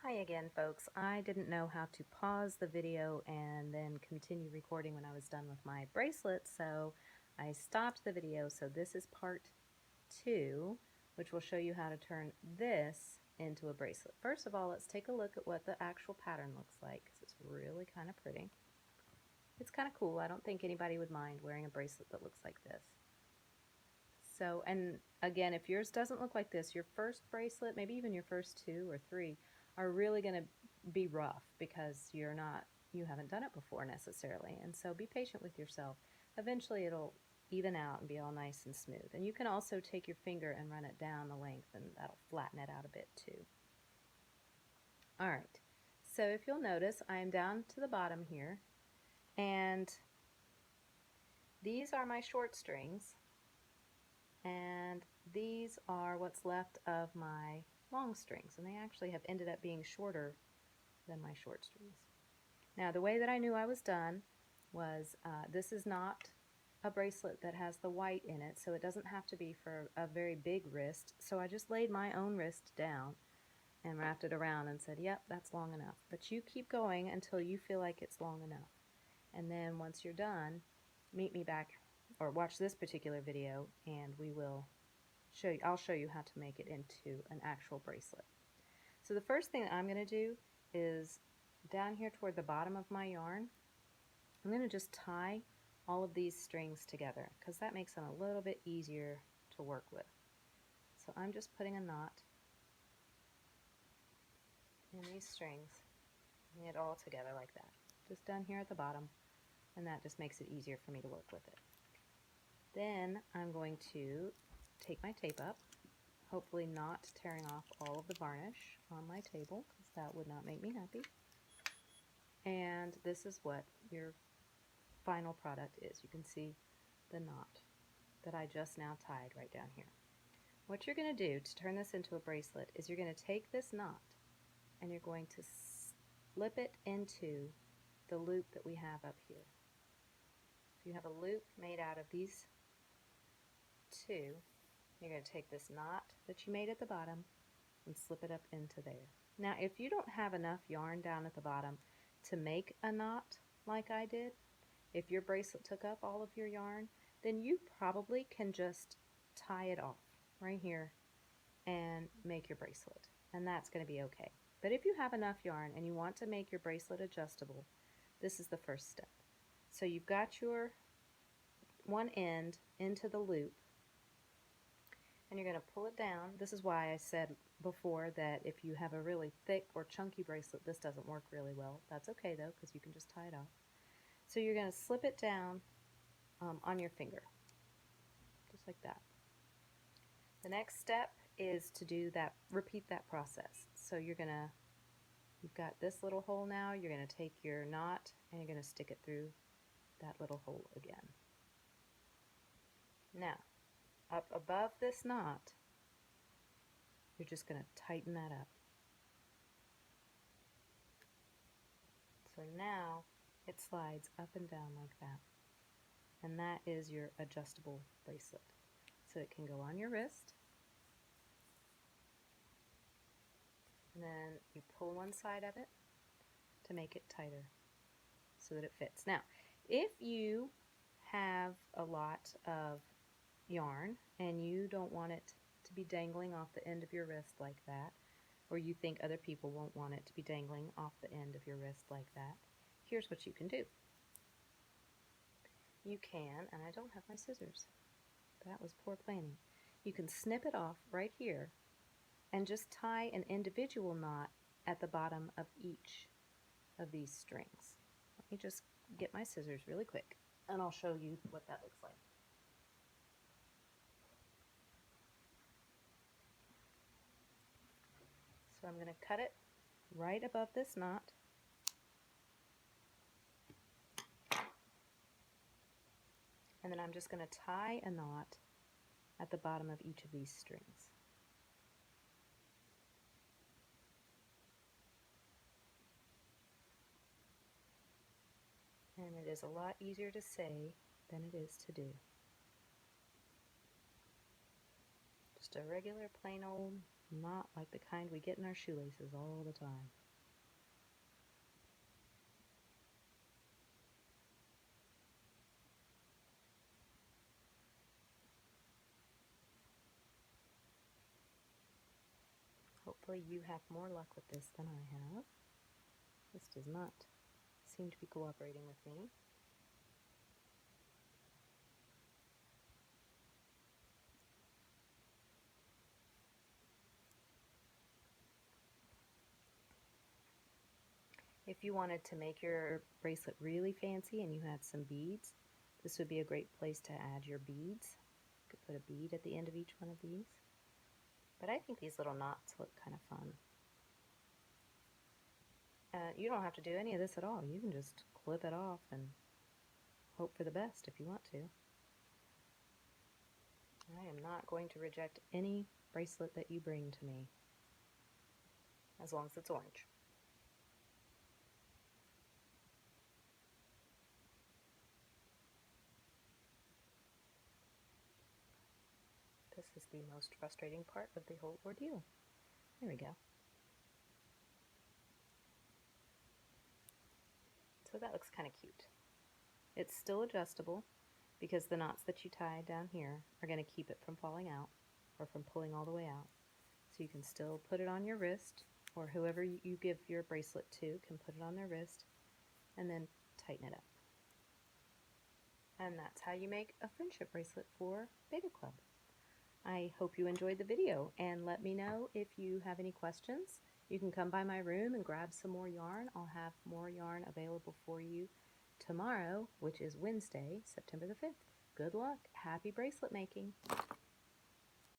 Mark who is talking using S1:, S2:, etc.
S1: Hi again, folks. I didn't know how to pause the video and then continue recording when I was done with my bracelet, so I stopped the video. So this is part 2, which will show you how to turn this into a bracelet. First of all, let's take a look at what the actual pattern looks like, because it's really kind of pretty. It's kind of cool. I don't think anybody would mind wearing a bracelet that looks like this. So, and again, if yours doesn't look like this, your first bracelet, maybe even your first 2 or 3, are really going to be rough because you haven't done it before necessarily. And so be patient with yourself. Eventually it'll even out and be all nice and smooth. And you can also take your finger and run it down the length, and that'll flatten it out a bit too. All right, so if you'll notice, I'm down to the bottom here, and these are my short strings, and these are what's left of my long strings, and they actually have ended up being shorter than my short strings. Now, the way that I knew I was done was this is not a bracelet that has the white in it, so it doesn't have to be for a very big wrist. So I just laid my own wrist down and wrapped it around and said, yep, that's long enough. But you keep going until you feel like it's long enough. And then once you're done, meet me back or watch this particular video, and I'll show you how to make it into an actual bracelet. So the first thing that I'm going to do is down here toward the bottom of my yarn, I'm going to just tie all of these strings together because that makes them a little bit easier to work with. So I'm just putting a knot in these strings, putting it all together like that, just down here at the bottom, and that just makes it easier for me to work with it. Then I'm going to take my tape up, hopefully not tearing off all of the varnish on my table, because that would not make me happy. And this is what your final product is. You can see the knot that I just now tied right down here. What you're going to do to turn this into a bracelet is you're going to take this knot and you're going to slip it into the loop that we have up here. If you have a loop made out of these two, you're going to take this knot that you made at the bottom and slip it up into there. Now, if you don't have enough yarn down at the bottom to make a knot like I did, if your bracelet took up all of your yarn, then you probably can just tie it off right here and make your bracelet, and that's going to be okay. But if you have enough yarn and you want to make your bracelet adjustable, this is the first step. So you've got your one end into the loop, and you're going to pull it down. This is why I said before that if you have a really thick or chunky bracelet, this doesn't work really well. That's okay though, because you can just tie it off. So you're going to slip it down on your finger, just like that. The next step is to do that, repeat that process. So you've got this little hole now, you're going to take your knot and you're going to stick it through that little hole again. Now, up above this knot, you're just going to tighten that up. So now it slides up and down like that. And that is your adjustable bracelet. So it can go on your wrist. And then you pull one side of it to make it tighter so that it fits. Now, if you have a lot of yarn and you don't want it to be dangling off the end of your wrist like that, or you think other people won't want it to be dangling off the end of your wrist like that, here's what you can do. You can, and I don't have my scissors. That was poor planning. You can snip it off right here and just tie an individual knot at the bottom of each of these strings. Let me just get my scissors really quick and I'll show you what that looks like. So I'm going to cut it right above this knot. And then I'm just going to tie a knot at the bottom of each of these strings. And it is a lot easier to say than it is to do. Just a regular plain old Not like the kind we get in our shoelaces all the time. Hopefully you have more luck with this than I have. This does not seem to be cooperating with me. If you wanted to make your bracelet really fancy and you had some beads, this would be a great place to add your beads. You could put a bead at the end of each one of these. But I think these little knots look kind of fun. You don't have to do any of this at all. You can just clip it off and hope for the best if you want to. I am not going to reject any bracelet that you bring to me, as long as it's orange. This is the most frustrating part of the whole ordeal. There we go. So that looks kind of cute. It's still adjustable because the knots that you tie down here are going to keep it from falling out or from pulling all the way out. So you can still put it on your wrist, or whoever you give your bracelet to can put it on their wrist and then tighten it up. And that's how you make a friendship bracelet for Beta Club. I hope you enjoyed the video, and let me know if you have any questions. You can come by my room and grab some more yarn. I'll have more yarn available for you tomorrow, which is Wednesday, September the 5th. Good luck. Happy bracelet making.